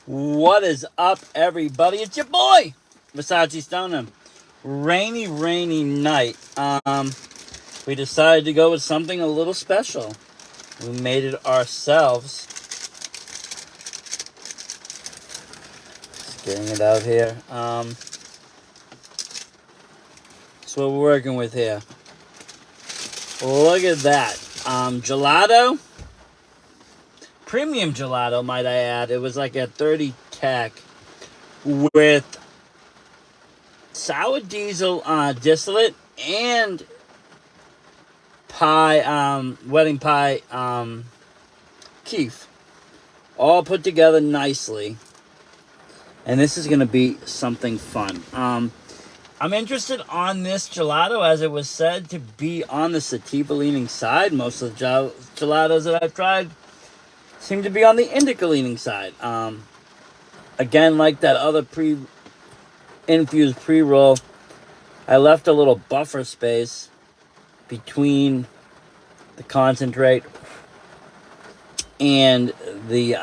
What is up, everybody? It's your boy, Versace Stoner. Rainy night. We decided to go with something a little special. We made it ourselves. Just getting it out here. That's what we're working with here. Look at that. Gelato. Premium gelato, might I add. It was like a 30 tech with sour diesel distillate and wedding pie Kief, all put together nicely, and this is going to be something fun. I'm interested on this gelato, as it was said to be on the sativa leaning side. Most of the gelatos that I've tried seem to be on the indica leaning side. Again, like that other infused pre-roll, I left a little buffer space between the concentrate and the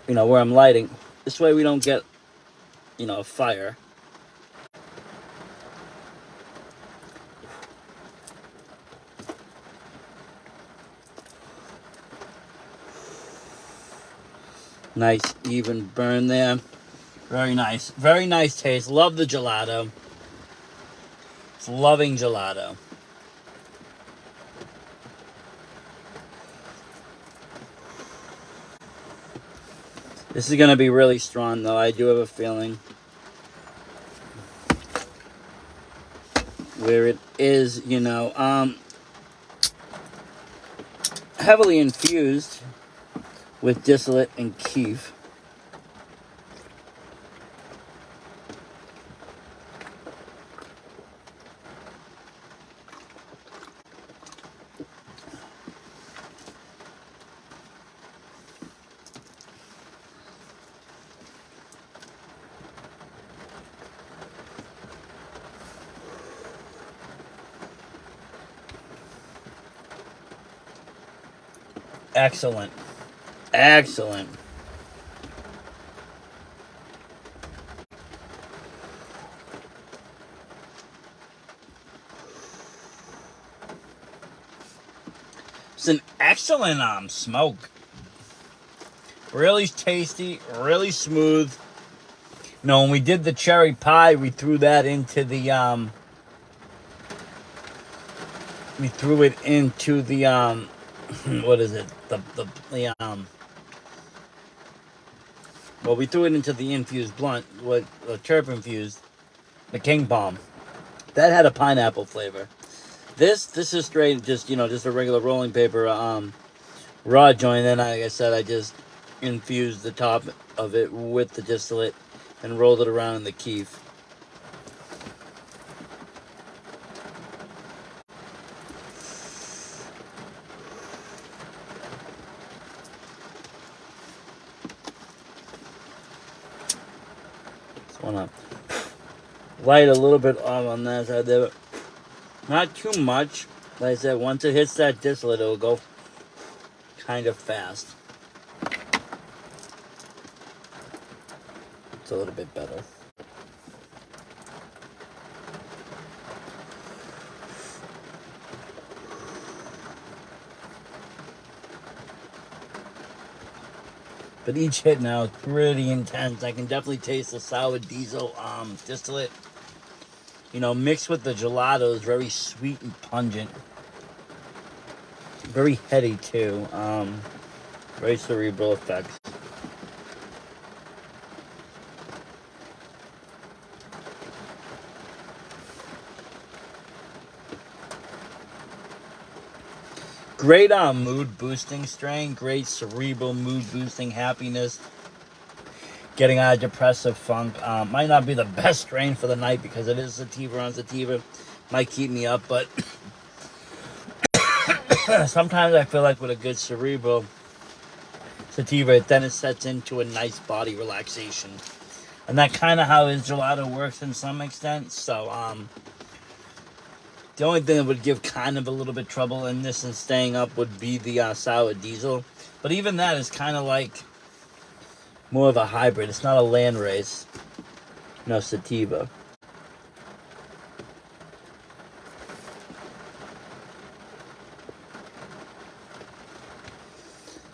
where I'm lighting. This way we don't get a fire. Nice even burn there. Very nice taste. Love the gelato. It's loving gelato. This is gonna be really strong, though. I do have a feeling where it is, heavily infused with distillate and Kief. Excellent. Excellent. It's an excellent smoke. Really tasty, really smooth. When we did the cherry pie, we threw that into the what is it? We threw it into the infused blunt, terp infused, the King Palm. That had a pineapple flavor. This is straight, just a regular rolling paper raw joint. Then, like I said, I just infused the top of it with the distillate and rolled it around in the Kief. Just wanna light a little bit off on that side there, but not too much. Like I said, once it hits that distillate, it'll go kind of fast. It's a little bit better. But each hit now is pretty intense. I can definitely taste the sour diesel distillate. Mixed with the gelato is very sweet and pungent. Very heady too. Very cerebral effects. Great mood boosting strain. Great cerebral mood boosting happiness. Getting out of depressive funk. Might not be the best strain for the night because it is sativa on sativa. Might keep me up, but sometimes I feel like with a good cerebral sativa, then it sets into a nice body relaxation. And that kind of how his gelato works in some extent. So, the only thing that would give kind of a little bit trouble in this and staying up would be the sour diesel. But even that is kind of like More of a hybrid. It's not a land race. No sativa.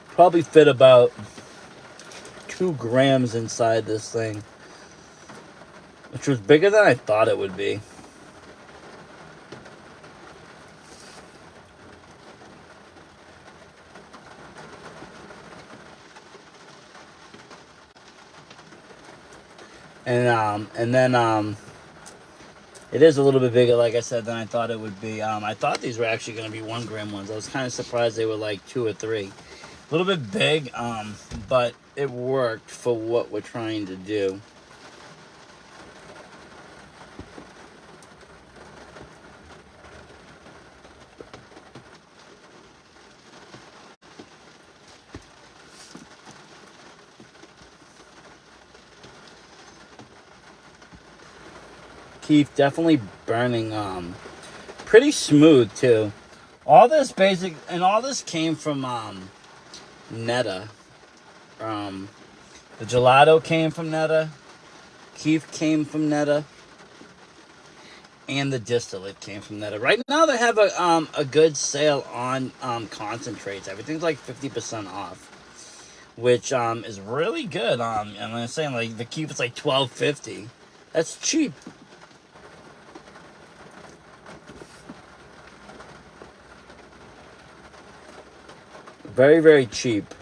Probably fit about 2 grams inside this thing, which was bigger than I thought it would be. And then it is a little bit bigger, like I said, than I thought it would be. I thought these were actually going to be 1 gram ones. I was kind of surprised they were like 2 or 3. A little bit big, but it worked for what we're trying to do. Kief definitely burning pretty smooth too. All this came from Netta. The Gelato came from Netta. Kief came from Netta. And the Distillate came from Netta. Right now they have a good sale on concentrates. Everything's like 50% off, which is really good. And I'm saying like the Kief is like $12.50. That's cheap. Very, very cheap.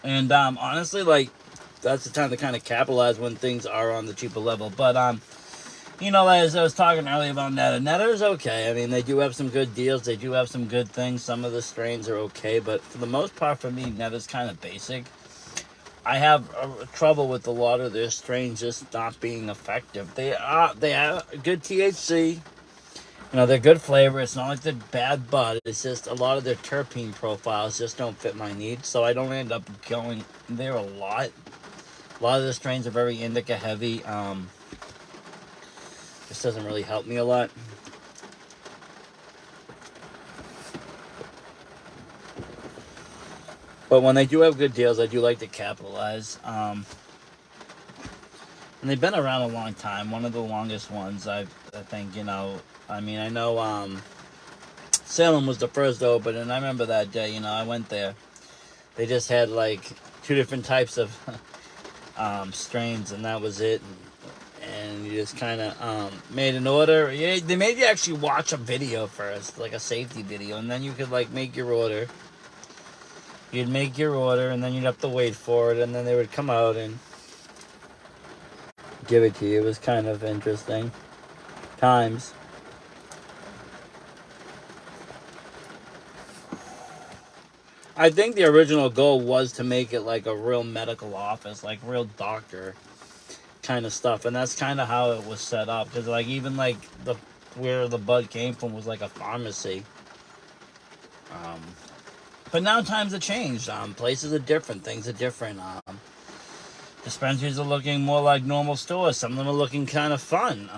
And honestly, like that's the time to kind of capitalize when things are on the cheaper level. But as I was talking earlier about Netta, Netta is okay. I mean, they do have some good deals. They do have some good things. Some of the strains are okay, but for the most part, for me, Netta's kind of basic. I have trouble with a lot of their strains just not being effective. They have good THC. They're good flavor. It's not like they're bad bud. It's just a lot of their terpene profiles just don't fit my needs, so I don't end up going there a lot. A lot of the strains are very indica heavy. This doesn't really help me a lot. But when they do have good deals, I do like to capitalize. And they've been around a long time. One of the longest ones, I think. I know Salem was the first to open, and I remember that day. I went there. They just had like 2 different types of strains, and that was it. And you just kind of made an order. Yeah, they made you actually watch a video first, like a safety video, and then you could like make your order. You'd make your order, and then you'd have to wait for it, and then they would come out and give it to you. It was kind of interesting times. I think the original goal was to make it like a real medical office, like real doctor kind of stuff, and that's kind of how it was set up. Because like even like the where the bud came from was like a pharmacy. But now times have changed. Places are different. Things are different. Dispensaries are looking more like normal stores. Some of them are looking kind of fun.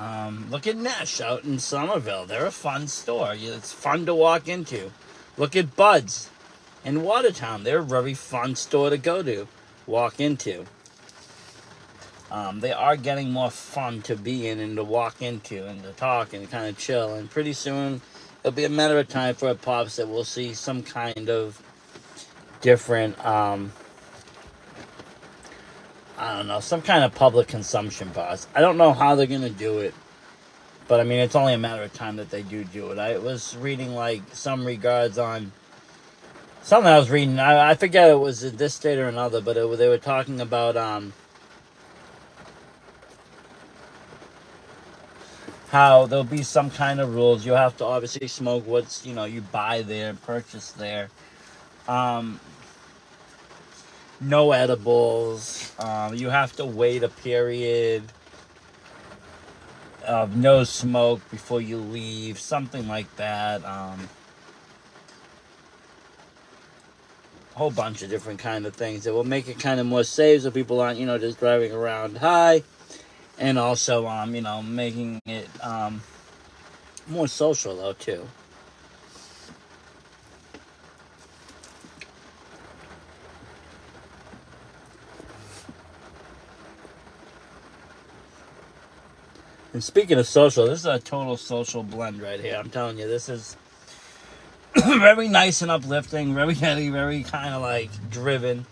Look at Nesh out in Somerville. They're a fun store. It's fun to walk into. Look at Bud's in Watertown. They're a very fun store to go to, walk into. They are getting more fun to be in and to walk into and to talk and kind of chill. And pretty soon, it'll be a matter of time for it pops that we'll see some kind of different, I don't know, some kind of public consumption pause. I don't know how they're going to do it, but I mean, it's only a matter of time that they do it. I was reading like some regards on something I was reading. I forget it was in this state or another, but they were talking about how there'll be some kind of rules. You'll have to obviously smoke what's you buy there, purchase there. No edibles. You have to wait a period of no smoke before you leave, something like that. Whole bunch of different kind of things that will make it kind of more safe, so people aren't just driving around high, and also making it more social though too. And speaking of social, this is a total social blend right here. I'm telling you, this is very nice and uplifting, very heady, very kind of like driven.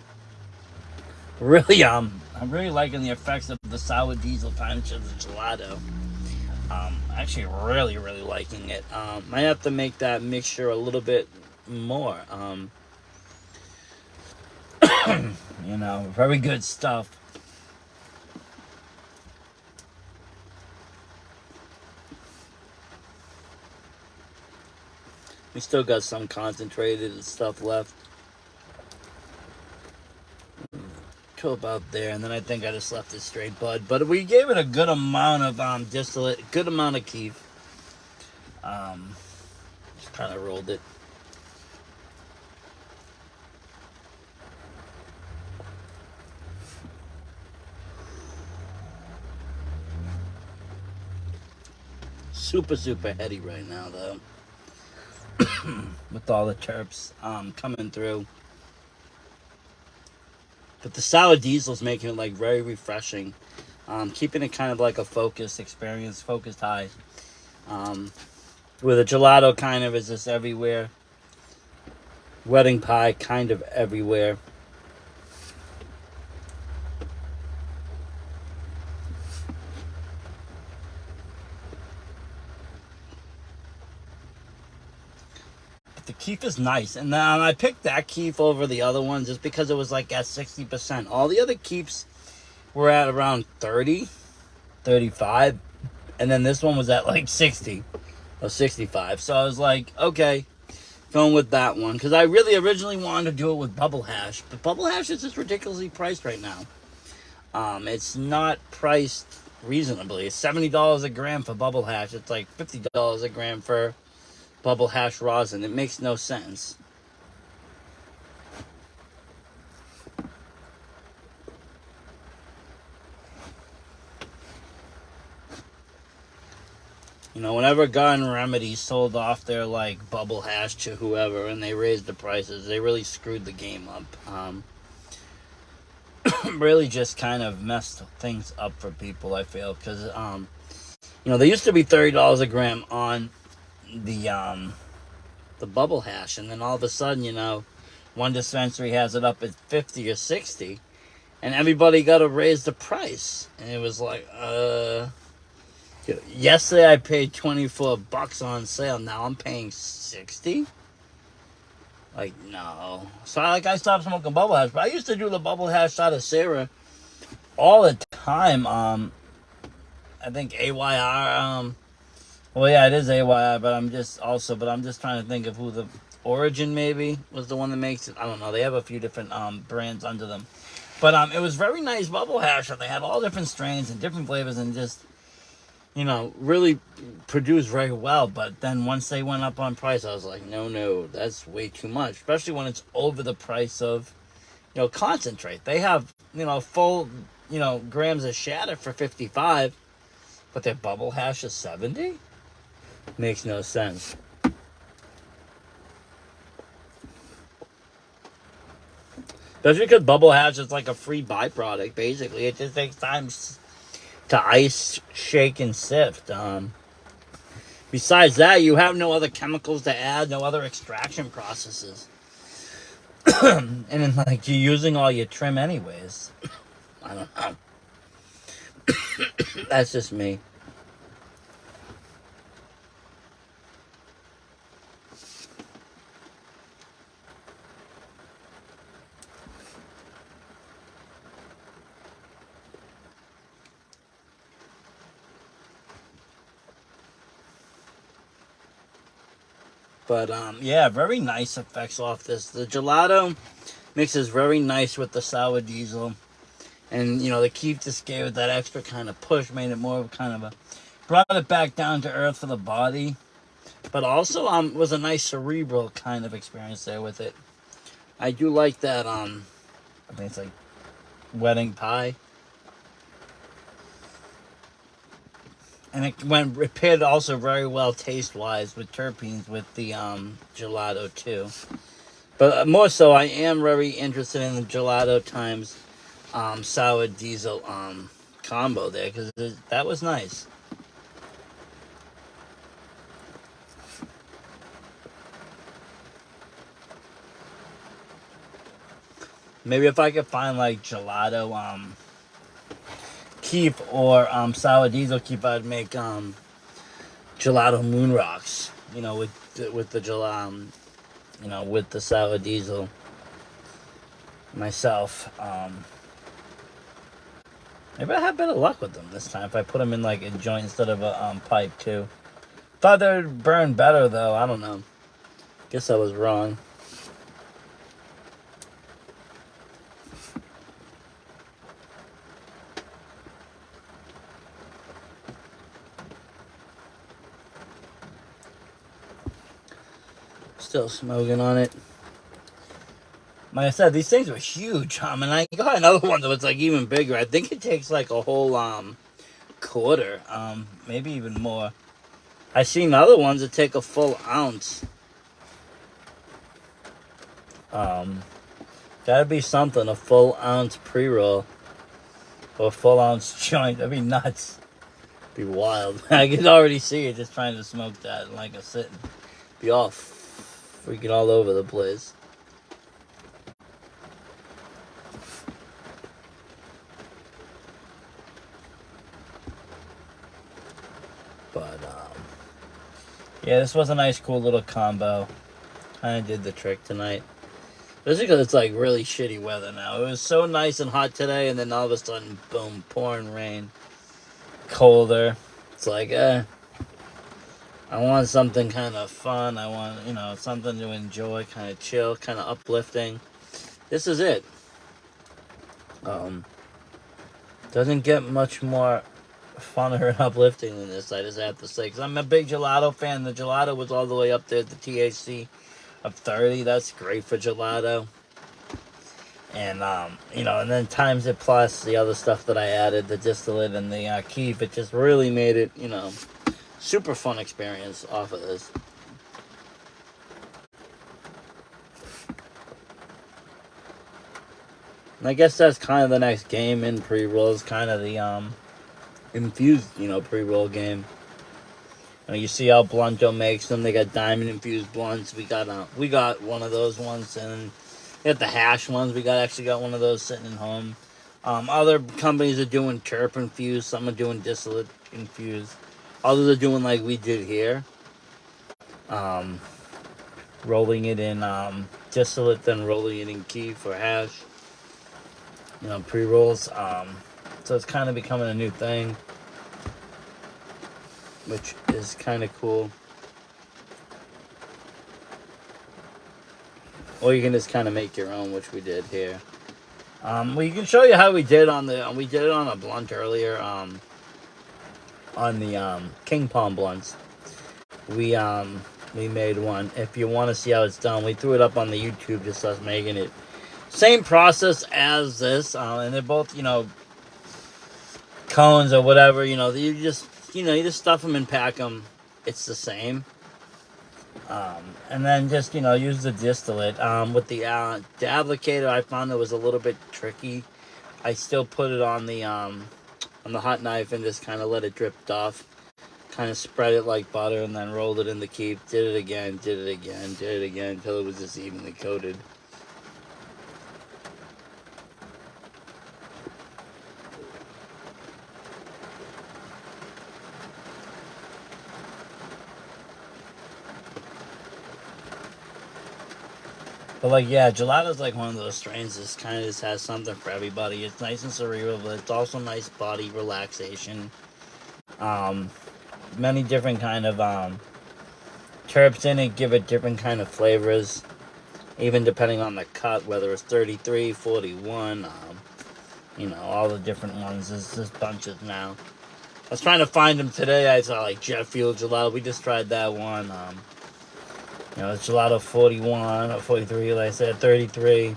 Really, I'm really liking the effects of the sour diesel punch of the gelato. Actually, really liking it. Might have to make that mixture a little bit more. You know, very good stuff. We still got some concentrated stuff left. To about there, and then I think I just left it straight bud. But we gave it a good amount of distillate, good amount of Kief. Just kind of rolled it. Super heady right now though. With all the terps coming through. But the sour diesel's making it like very refreshing. Keeping it kind of like a focused experience, focused high. Where the gelato kind of is just everywhere. Wedding pie kind of everywhere. The Kief is nice, and I picked that Kief over the other one just because it was like at 60%. All the other Kiefs were at around 30, 35, and then this one was at like 60 or 65. So I was like, okay, going with that one because I really originally wanted to do it with bubble hash, but bubble hash is just ridiculously priced right now. It's not priced reasonably. It's $70 a gram for bubble hash. It's like $50 a gram for bubble hash rosin. It makes no sense. You know, whenever Garden Remedy sold off their like bubble hash to whoever and they raised the prices, they really screwed the game up. Really just kind of messed things up for people, I feel, because you know, they used to be $30 a gram on the bubble hash, and then all of a sudden, you know, one dispensary has it up at 50 or 60, and everybody got to raise the price, and it was like, yesterday I paid $24 on sale, now I'm paying 60. Like, no. So I stopped smoking bubble hash, but I used to do the bubble hash out of Sarah all the time. I think AYR, well, yeah, it is AYI, but I'm just trying to think of who the Origin maybe was the one that makes it. I don't know. They have a few different brands under them, but it was very nice bubble hash, and they had all different strains and different flavors, and just, you know, really produced very well. But then once they went up on price, I was like, no, that's way too much, especially when it's over the price of, you know, concentrate. They have, you know, full, you know, grams of shatter for 55, but their bubble hash is 70. Makes no sense. Especially because bubble hash is like a free byproduct, basically. It just takes time to ice, shake, and sift. Besides that, you have no other chemicals to add, no other extraction processes. And then, like, you're using all your trim anyways. I don't know. That's just me. But yeah, very nice effects off this. The gelato mixes very nice with the sour diesel, and you know, the Kief just gave it that extra kind of push, made it more of kind of a, brought it back down to earth for the body, but also was a nice cerebral kind of experience there with it. I do like that. I think it's like wedding pie. And it paired also very well taste-wise with terpenes with the gelato too. But more so, I am very interested in the gelato times sour diesel combo there because that was nice. Maybe if I could find like gelato, Kief or sour diesel Kief, I'd make gelato moon rocks. You know, with the you know, with the sour diesel myself. Maybe I have better luck with them this time if I put them in like a joint instead of a pipe too. Thought they'd burn better though. I don't know. Guess I was wrong. Still smoking on it. Like I said, these things were huge. And I got another one that was like even bigger. I think it takes like a whole quarter, maybe even more. I've seen other ones that take a full ounce. Gotta be something, a full ounce pre-roll or a full ounce joint. That'd be nuts. Be wild. I can already see it just trying to smoke that like a sitting. Be all freaking all over the place. But yeah, this was a nice, cool little combo. Kind of did the trick tonight. Especially because it's like really shitty weather now. It was so nice and hot today, and then all of a sudden, boom, pouring rain, colder. It's like, I want something kind of fun. I want, you know, something to enjoy, kind of chill, kind of uplifting. This is it. Doesn't get much more funner and uplifting than this, I just have to say. Because I'm a big gelato fan. The gelato was all the way up there at the THC of 30. That's great for gelato. And, you know, and then times it plus the other stuff that I added, the distillate and the Kief, it just really made it, you know, super fun experience off of this. And I guess that's kind of the next game in pre-rolls, kind of the infused, you know, pre-roll game. You see how Blunto makes them. They got diamond infused blunts. We got one of those ones, and we got the hash ones. We actually got one of those sitting at home. Other companies are doing terp infused. Some are doing distillate infused. Others are doing like we did here, rolling it in distillate, then rolling it in Kief or hash. You know, pre-rolls. So it's kind of becoming a new thing, which is kind of cool. Or you can just kind of make your own, which we did here. We can show you how we did we did it on a blunt earlier, on the King Palm blunts. We made one. If you want to see how it's done, we threw it up on the YouTube, just us making it. Same process as this, and they're both, you know, cones or whatever. You know, you just stuff them and pack them. It's the same. And then just, you know, use the distillate. With the applicator, I found it was a little bit tricky. I still put it on the hot knife and just kind of let it drip off. Kind of spread it like butter and then rolled it in the Kief. Did it again, did it again, did it again until it was just evenly coated. But like, yeah, gelato's like one of those strains that kind of just has something for everybody. It's nice and cerebral, but it's also nice body relaxation. Many different kind of terps in it give it different kind of flavors, even depending on the cut, whether it's 33, 41, you know, all the different ones. There's bunches now. I was trying to find them today. I saw like jet fuel gelato. We just tried that one. You know, it's gelato 41 or 43, like I said, 33.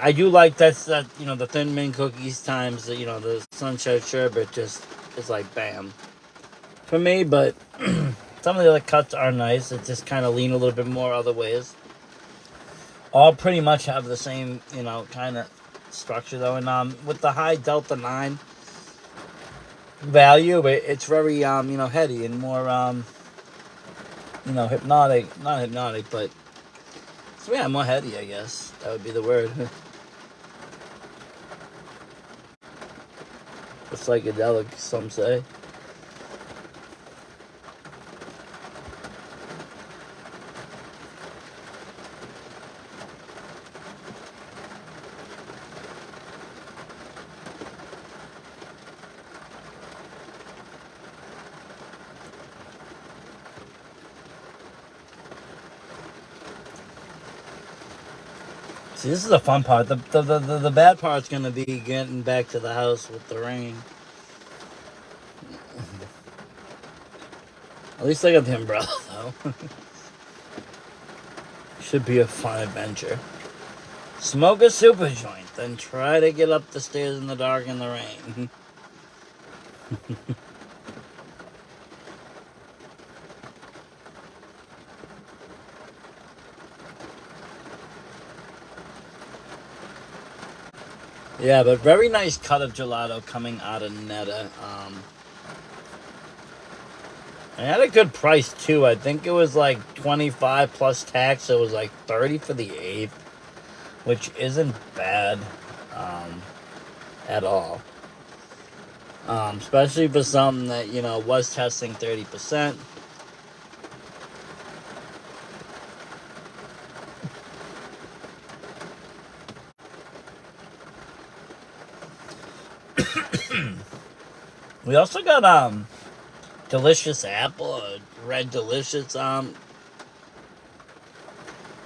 I do like that, you know, the thin mint cookies times, you know, the sunshine sherbet just is like bam for me. But some of the other cuts are nice. It just kind of lean a little bit more other ways. All pretty much have the same, you know, kind of structure though. And with the high Delta 9 value, it's very, you know, heady and more, you know, hypnotic, not hypnotic, but so yeah, more heady, I guess. That would be the word. psychedelic, some say. See, this is the fun part. The bad part's gonna be getting back to the house with the rain. At least I got the umbrella, though. Should be a fun adventure. Smoke a super joint, then try to get up the stairs in the dark in the rain. Yeah, but very nice cut of gelato coming out of Netta. I had a good price too. I think it was like 25 plus tax. So it was like 30 for the eighth, which isn't bad at all. Especially for something that was testing 30%. We also got delicious apple, red delicious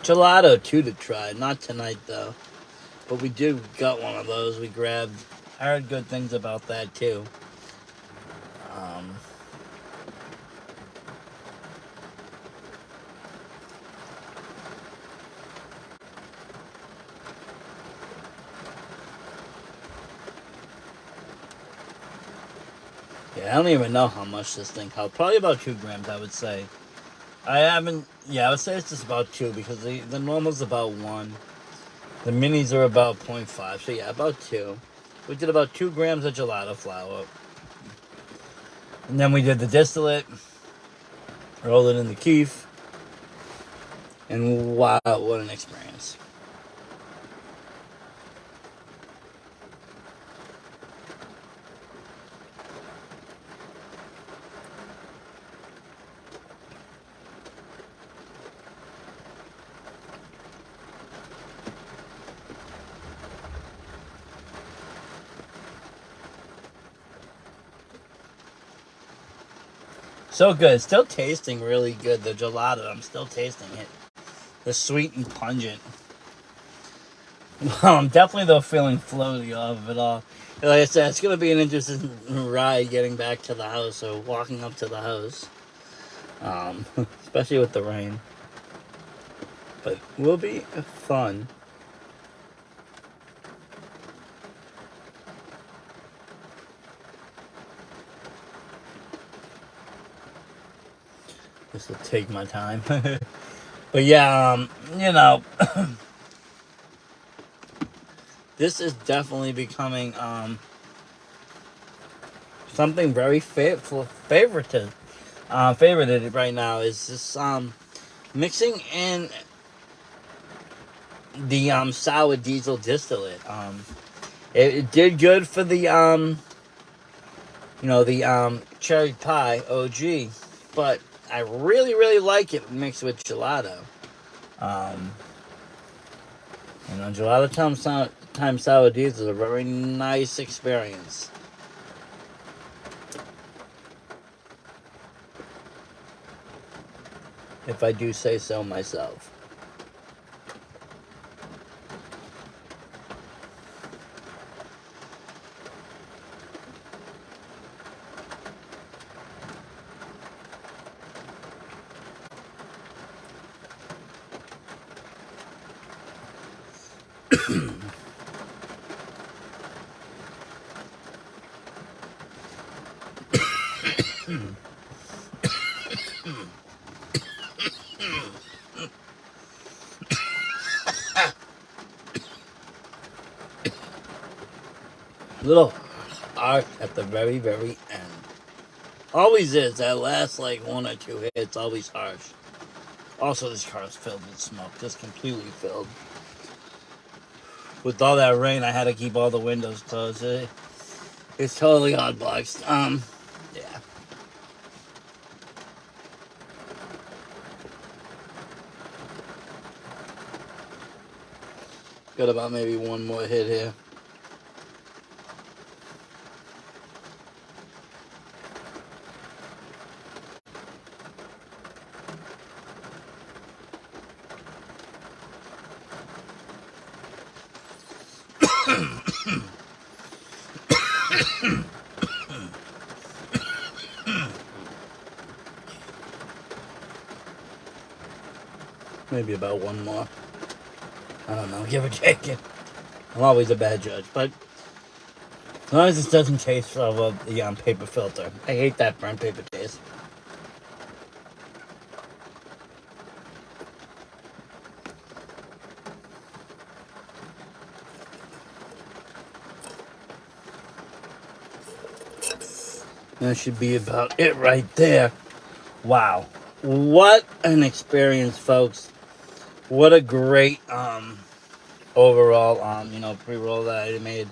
gelato too to try. Not tonight though, but we did got one of those. We grabbed. I heard good things about that too. Um, yeah, I don't even know how much this thing held. Probably about 2 grams, I would say. I haven't. Yeah, I would say it's just about 2 because the normal's about 1. The minis are about 0.5. So yeah, about 2. We did about 2 grams of gelato flour. And then we did the distillate, rolled it in the Kief, and wow, what an experience. So good. Still tasting really good. The gelato, I'm still tasting it. The sweet and pungent. Well, I'm definitely though feeling floaty off of it all. Like I said, it's gonna be an interesting ride getting back to the house or walking up to the house, especially with the rain. But it will be fun. This will take my time. But yeah, this is definitely becoming something very favorited right now. Is this mixing in the sour diesel distillate. It did good for the the cherry pie OG, but I really like it mixed with gelato. Um, Gelato time sour diesel is a very nice experience. If I do say so myself. Little arc at the very end. Always is. That last like 1 or 2 hits always harsh. Also, this car is filled with smoke. Just completely filled. With all that rain, I had to keep all the windows closed. It's totally hot boxed. Yeah. Got about maybe one more hit here. Maybe about one more. I don't know, give or take it. I'm always a bad judge, but as long as this doesn't taste of the paper filter. I hate that burnt paper taste. That should be about it right there. Wow. What an experience, folks. What a great overall pre-roll that I made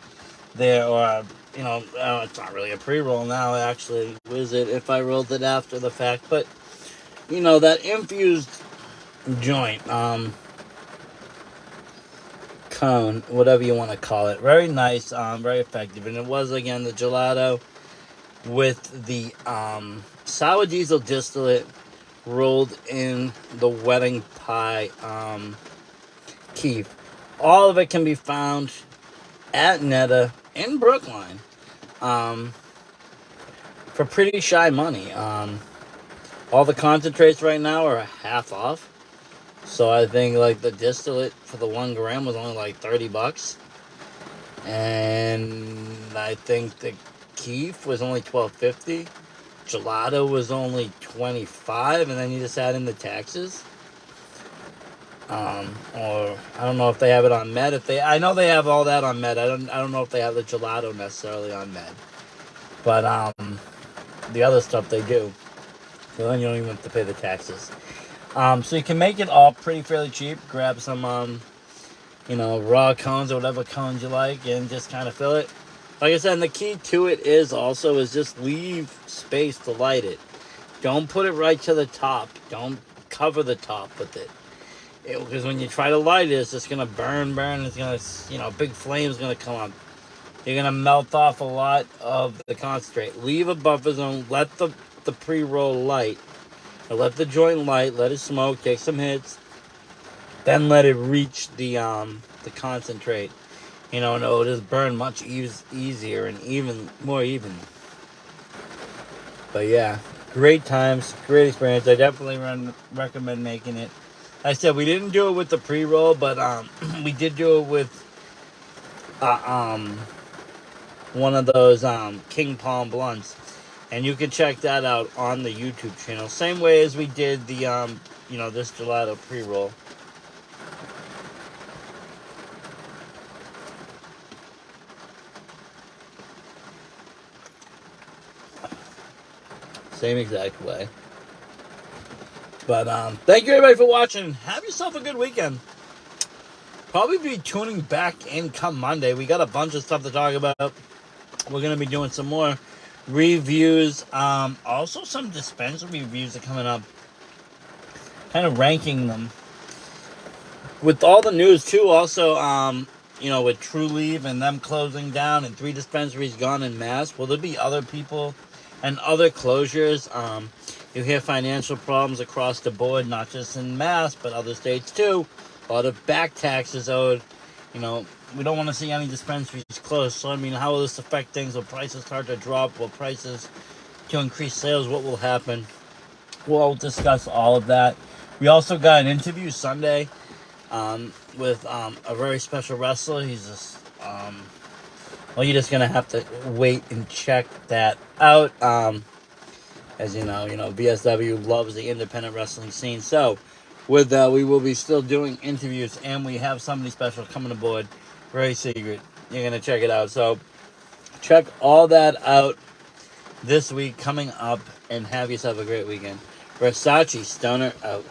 there, or it's not really a pre-roll now, actually. Was it if I rolled it after the fact? But that infused joint cone, whatever you want to call it, very nice, very effective. And it was, again, the gelato with the sour diesel distillate rolled in the wedding pie Kief. All of it can be found at Netta in Brookline for pretty shy money. All the concentrates right now are half off. So I think like the distillate for the 1 gram was only like $30. And I think the Kief was only $12.50. Gelato was only $25, and then you just add in the taxes. Or I don't know if they have it on Med. I know they have all that on Med. I don't know if they have the gelato necessarily on Med, but the other stuff they do. So then you don't even have to pay the taxes. So you can make it all pretty fairly cheap. Grab some raw cones or whatever cones you like, and just kind of fill it. Like I said, and the key to it is just leave space to light it. Don't put it right to the top. Don't cover the top with it. Because when you try to light it, it's just going to burn. It's going to, big flame's going to come up. You're going to melt off a lot of the concentrate. Leave a buffer zone. Let the pre-roll light. Or let the joint light. Let it smoke. Take some hits. Then let it reach the concentrate. And it'll just burn much easier and more even. But yeah, great times, great experience. I definitely recommend making it. Like I said, we didn't do it with the pre-roll, but we did do it with one of those King Palm blunts, and you can check that out on the YouTube channel. Same way as we did the this gelato pre-roll. Same exact way. But thank you everybody for watching. Have yourself a good weekend. Probably be tuning back in come Monday. We got a bunch of stuff to talk about. We're going to be doing some more reviews. Also some dispensary reviews are coming up. Kind of ranking them. With all the news too, also, with True Leave and them closing down and 3 dispensaries gone in mass, will there be other people and other closures? You hear financial problems across the board, not just in Mass, but other states too. A lot of back taxes owed. We don't want to see any dispensaries closed. So, how will this affect things? Will prices start to drop? Will prices to increase sales? What will happen? We'll discuss all of that. We also got an interview Sunday with a very special wrestler. He's just, you're just going to have to wait and check that out. As you know, BSW loves the independent wrestling scene. So, with that, we will be still doing interviews, and we have somebody special coming aboard. Very secret. You're going to check it out. So, check all that out this week coming up, and have yourself a great weekend. Versace Stoner out.